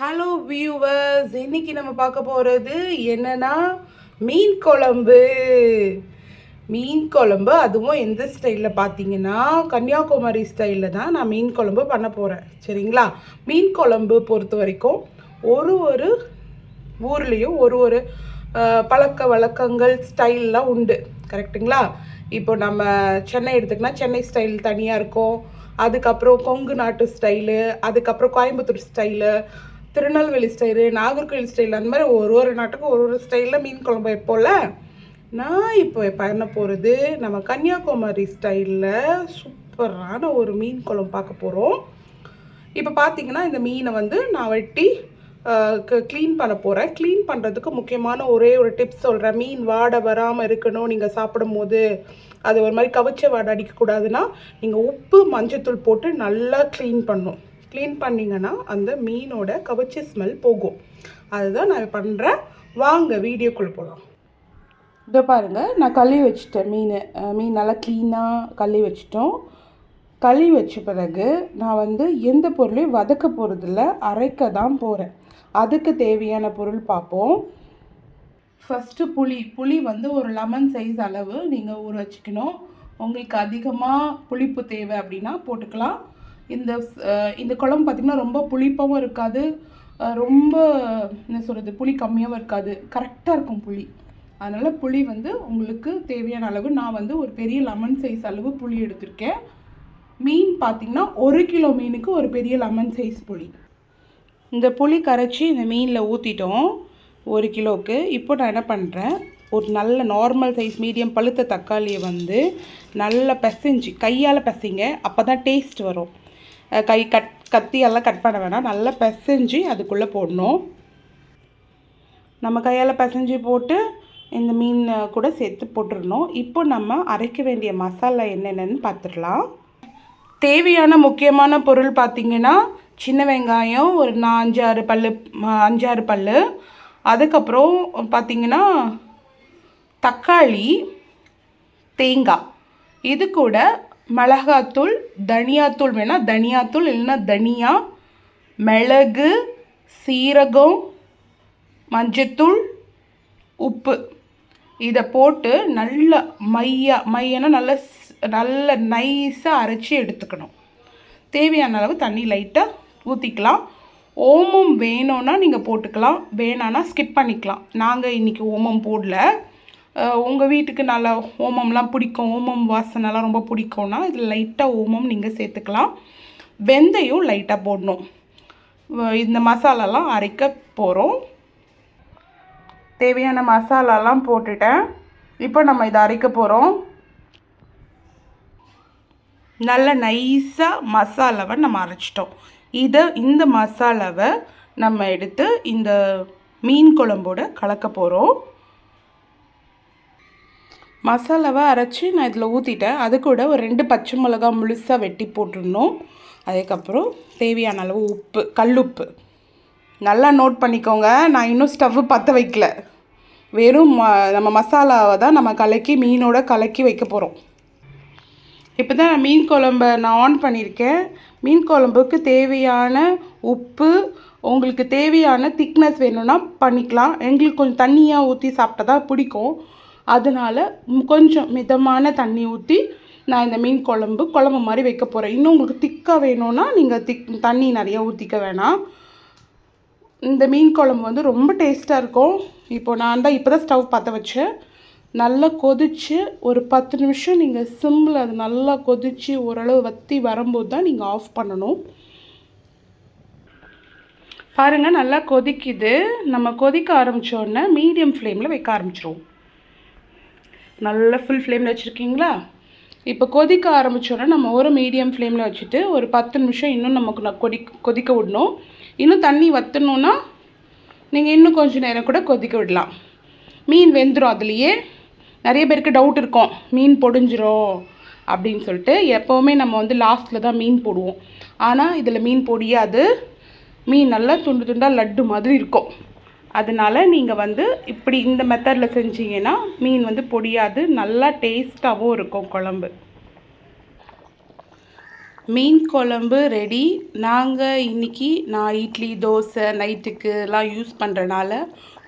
Hello viewers, இன்னைக்கு நம்ம பார்க்க போகிறது என்னன்னா மீன் குழம்பு. மீன் குழம்பு அதுவும் எந்த ஸ்டைலில் பார்த்தீங்கன்னா கன்னியாகுமரி ஸ்டைலில் தான் நான் மீன் குழம்பு பண்ண போகிறேன். சரிங்களா? மீன் குழம்பு பொறுத்த வரைக்கும் ஒரு ஒரு ஊர்லேயும் ஒரு ஒரு பழக்க வழக்கங்கள் ஸ்டைல்லாம் உண்டு. கரெக்டுங்களா? இப்போ நம்ம சென்னை எடுத்துக்கினா சென்னை ஸ்டைல் தனியாக இருக்கும். அதுக்கப்புறம் கொங்கு நாட்டு ஸ்டைலு, அதுக்கப்புறம் Coimbatore style, Tirunelveli style, Nagercoil style, அந்த மாதிரி ஒரு ஒரு நாட்டுக்கும் ஒரு ஒரு ஸ்டைலில் மீன் குழம்பு வைப்போம்ல. நான் இப்போ பண்ண போகிறது நம்ம கன்னியாகுமரி ஸ்டைலில் சூப்பரான ஒரு மீன் குழம்பு பார்க்க போகிறோம். இப்போ பார்த்தீங்கன்னா இந்த மீனை வந்து நான் வெட்டி க்ளீன் பண்ண போகிறேன். க்ளீன் பண்ணுறதுக்கு முக்கியமான ஒரே ஒரு டிப்ஸ் சொல்கிறேன். மீன் வாடை வராமல் இருக்கணும். நீங்கள் சாப்பிடும் போது அது ஒரு மாதிரி கவிச்ச வாடை அடிக்கக்கூடாதுன்னா நீங்கள் உப்பு மஞ்சத்தூள் போட்டு நல்லா க்ளீன் பண்ணணும். க்ளீன் பண்ணிங்கன்னா அந்த மீனோட கவிச்சி ஸ்மெல் போகும். அதுதான் நான் பண்ணுறேன். வாங்க வீடியோக்குள்ளே போகலாம். இதை பாருங்கள், நான் கழுவி வச்சுட்டேன். மீன் நல்லா க்ளீனாக கழுவி வச்சிட்டோம். கழுவி வச்ச பிறகு நான் வந்து எந்த பொருளையும் வதக்க போகிறதில்ல, அரைக்க தான் போகிறேன். அதுக்கு தேவையான பொருள் பார்ப்போம். ஃபஸ்ட்டு புளி வந்து ஒரு லெமன் சைஸ் அளவு நீங்கள் ஊற வச்சுக்கணும். உங்களுக்கு அதிகமாக புளிப்பு தேவை அப்படின்னா போட்டுக்கலாம். இந்த குழம்பு பார்த்திங்கன்னா ரொம்ப புளிப்பாகவும் இருக்காது, ரொம்ப என்ன சொல்கிறது புளி கம்மியாகவும் இருக்காது, கரெக்டாக இருக்கும் புளி. அதனால் புளி வந்து உங்களுக்கு தேவையான அளவு. நான் வந்து ஒரு பெரிய லெமன் சைஸ் அளவு புளி எடுத்திருக்கேன். மீன் பார்த்திங்கன்னா 1 கிலோ மீனுக்கு ஒரு பெரிய லெமன் சைஸ் புளி. இந்த புளி கரைச்சி இந்த மீனில் ஊற்றிட்டோம் 1 கிலோவுக்கு. இப்போ நான் என்ன பண்ணுறேன், ஒரு நல்ல நார்மல் சைஸ் மீடியம் பழுத்த தக்காளியை வந்து நல்லா பிசைஞ்சு கையால் பிசைங்க, அப்போ தான் டேஸ்ட் வரும். கத்தியெல்லாம் கட் பண்ண வேணாம், நல்லா பிசைஞ்சு அதுக்குள்ளே போடணும். நம்ம கையால் பிசைஞ்சு போட்டு இந்த மீன் கூட சேர்த்து போட்டுடணும். இப்போ நம்ம அரைக்க வேண்டிய மசாலா என்னென்னு பார்த்துடலாம். தேவையான முக்கியமான பொருள் பார்த்திங்கன்னா சின்ன வெங்காயம் ஒரு 5-6 பல், அதுக்கப்புறம் பார்த்திங்கன்னா தக்காளி, தேங்காய், இது கூட மிளகாத்தூள், தனியாத்தூள் வேணால் தனியாத்தூள், இல்லைன்னா தனியா, மிளகு, சீரகம், மஞ்சத்தூள், உப்பு, இதை போட்டு நல்லா மையனா நல்ல நைஸாக அரைச்சி எடுத்துக்கணும். தேவையான அளவு தண்ணி லைட்டாக ஊற்றிக்கலாம். ஓமம் வேணும்னா நீங்கள் போட்டுக்கலாம், வேணான்னா ஸ்கிப் பண்ணிக்கலாம். நாங்கள் இன்றைக்கி ஓமம் போடல. உங்கள் வீட்டுக்கு நல்லா ஓமம்லாம் பிடிக்கும், ஓமம் வாசனைலாம் ரொம்ப பிடிக்கும்னா இதில் லைட்டாக ஓமம் நீங்கள் சேர்த்துக்கலாம். வெந்தயம் லைட்டாக போடணும். இந்த மசாலாலாம் அரைக்க போகிறோம். தேவையான மசாலாலாம் போட்டுட்டேன். இப்போ நம்ம இதை அரைக்க போகிறோம். நல்ல நைஸாக மசாலாவை நம்ம அரைச்சிட்டோம். இந்த மசாலாவை நம்ம எடுத்து இந்த மீன் குழம்போடு கலக்க போகிறோம். மசாலாவை அரைச்சி நான் இதில் ஊற்றிட்டேன். அது கூட ஒரு 2 பச்சை மிளகா முழுசாக வெட்டி போட்டுடணும். அதுக்கப்புறம் தேவையான அளவு உப்பு, கல்லுப்பு. நல்லா நோட் பண்ணிக்கோங்க, நான் இன்னும் ஸ்டவ்வு பற்ற வைக்கல. வெறும் நம்ம மசாலாவை தான் நம்ம மீனோட கலக்கி வைக்க போகிறோம். இப்போ தான் நான் மீன் குழம்பை நான் ஆன் பண்ணியிருக்கேன். மீன் குழம்புக்கு தேவையான உப்பு, உங்களுக்கு தேவையான திக்னஸ் வேணும்னா பண்ணிக்கலாம். எங்களுக்கு கொஞ்சம் தண்ணியாக ஊற்றி சாப்பிட்டா தான் பிடிக்கும். அதனால் கொஞ்சம் மிதமான தண்ணி ஊற்றி நான் இந்த மீன் குழம்பு மாதிரி வைக்க போகிறேன். இன்னும் உங்களுக்கு திக்காக வேணும்னா நீங்கள் தண்ணி நிறையா ஊற்றிக்க வேணாம். இந்த மீன் குழம்பு வந்து ரொம்ப டேஸ்ட்டாக இருக்கும். இப்போ தான் ஸ்டவ் பற்ற வச்சேன். நல்லா கொதித்து ஒரு 10 நிமிஷம் நீங்கள் சிம்மில் அது நல்லா கொதித்து ஓரளவு வற்றி வரும்போது தான் நீங்கள் ஆஃப் பண்ணணும். பாருங்கள், நல்லா கொதிக்குது. நம்ம கொதிக்க ஆரம்பித்தோடனே மீடியம் ஃப்ளேமில் வைக்க ஆரம்பிச்சிடுவோம். நல்லா ஃபுல் ஃப்ளேமில் வச்சுருக்கீங்களா? இப்போ கொதிக்க ஆரம்பித்தோடனே நம்ம ஒரு மீடியம் ஃப்ளேமில் வச்சுட்டு ஒரு 10 நிமிஷம் இன்னும் நமக்கு கொதிக்க விடணும். இன்னும் தண்ணி வற்றணுன்னா நீங்கள் இன்னும் கொஞ்சம் நேரம் கூட கொதிக்க விடலாம். மீன் வெந்துடும். அதுலேயே நிறைய பேருக்கு டவுட் இருக்கும், மீன் பொடிஞ்சிரும் அப்படின்னு சொல்லிட்டு. எப்போவுமே நம்ம வந்து லாஸ்ட்டில் தான் மீன் போடுவோம். ஆனால் இதில் மீன் பொடியாது. மீன் நல்லா துண்டு துண்டாக லட்டு மாதிரி இருக்கும். அதனால் நீங்கள் வந்து இப்படி இந்த மெத்தடில் செஞ்சீங்கன்னா மீன் வந்து பொடியாது, நல்லா டேஸ்ட்டாகவும் இருக்கும் குழம்பு. மீன் குழம்பு ரெடி. நான் இட்லி தோசை நைட்டுக்குலாம் யூஸ் பண்ணுறனால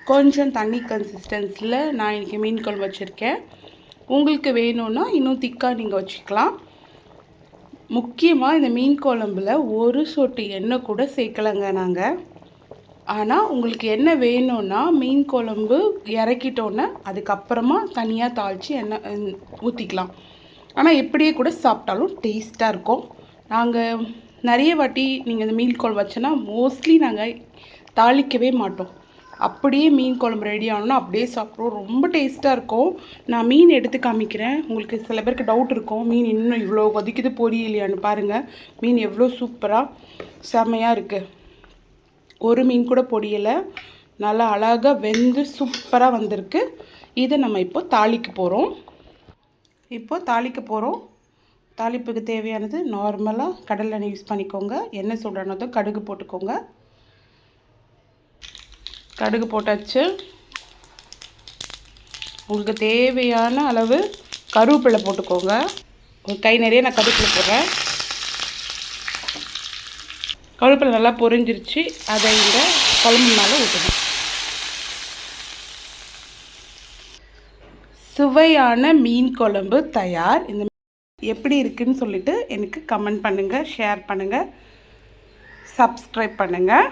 கொஞ்சம் தண்ணி கன்சிஸ்டன்சியில் நான் இன்றைக்கி மீன் குழம்பு வச்சுருக்கேன். உங்களுக்கு வேணும்னா இன்னும் திக்காக நீங்கள் வச்சுக்கலாம். முக்கியமாக இந்த மீன் குழம்புல ஒரு சொட்டு எண்ணெய் கூட சேர்க்கலைங்க நாங்கள். ஆனால் உங்களுக்கு என்ன வேணும்னா மீன் குழம்பு இறக்கிட்டோன்னே அதுக்கப்புறமா தனியாக தாளித்து எண்ணெய் ஊற்றிக்கலாம். ஆனால் எப்படியே கூட சாப்பிட்டாலும் டேஸ்ட்டாக இருக்கும். நாங்கள் நிறைய வாட்டி நீங்கள் இந்த மீன் குழம்பு வச்சோன்னா மோஸ்ட்லி நாங்கள் தாளிக்கவே மாட்டோம். அப்படியே மீன் குழம்பு ரெடி ஆகணும்னா அப்படியே சாப்பிடுவோம். ரொம்ப டேஸ்ட்டாக இருக்கும். நான் மீன் எடுத்து காமிக்கிறேன். உங்களுக்கு சில பேருக்கு டவுட் இருக்கும், மீன் இன்னும் இவ்வளோ கொதிக்குது பொரியலையான்னு. பாருங்கள், மீன் எவ்வளோ சூப்பராக செம்மையாக இருக்குது. ஒரு மீன் கூட பொரியலை, நல்லா அழகாக வெந்து சூப்பராக வந்திருக்கு. இதை நம்ம இப்போ தாளிக்க போகிறோம். தாளிப்புக்கு தேவையானது நார்மலாக கடலை எண்ணெய் யூஸ் பண்ணிக்கோங்க. எண்ணெய் சூடானதும் கடுகு போட்டுக்கோங்க. கடுகு போட்டாச்சு. உங்களுக்கு தேவையான அளவு கருவேப்பிலை போட்டுக்கோங்க. ஒரு கை நிறைய நான் கருவேப்பிலை போடுறேன். கருவேப்பிலை நல்லா பொரிஞ்சிருச்சு. அதை இந்த குழம்பு மேலே ஊற்றணும். சுவையான மீன் குழம்பு தயார். இந்த எப்படி இருக்குன்னு சொல்லிட்டு எனக்கு கமெண்ட் பண்ணுங்கள், ஷேர் பண்ணுங்கள், சப்ஸ்கிரைப் பண்ணுங்கள்.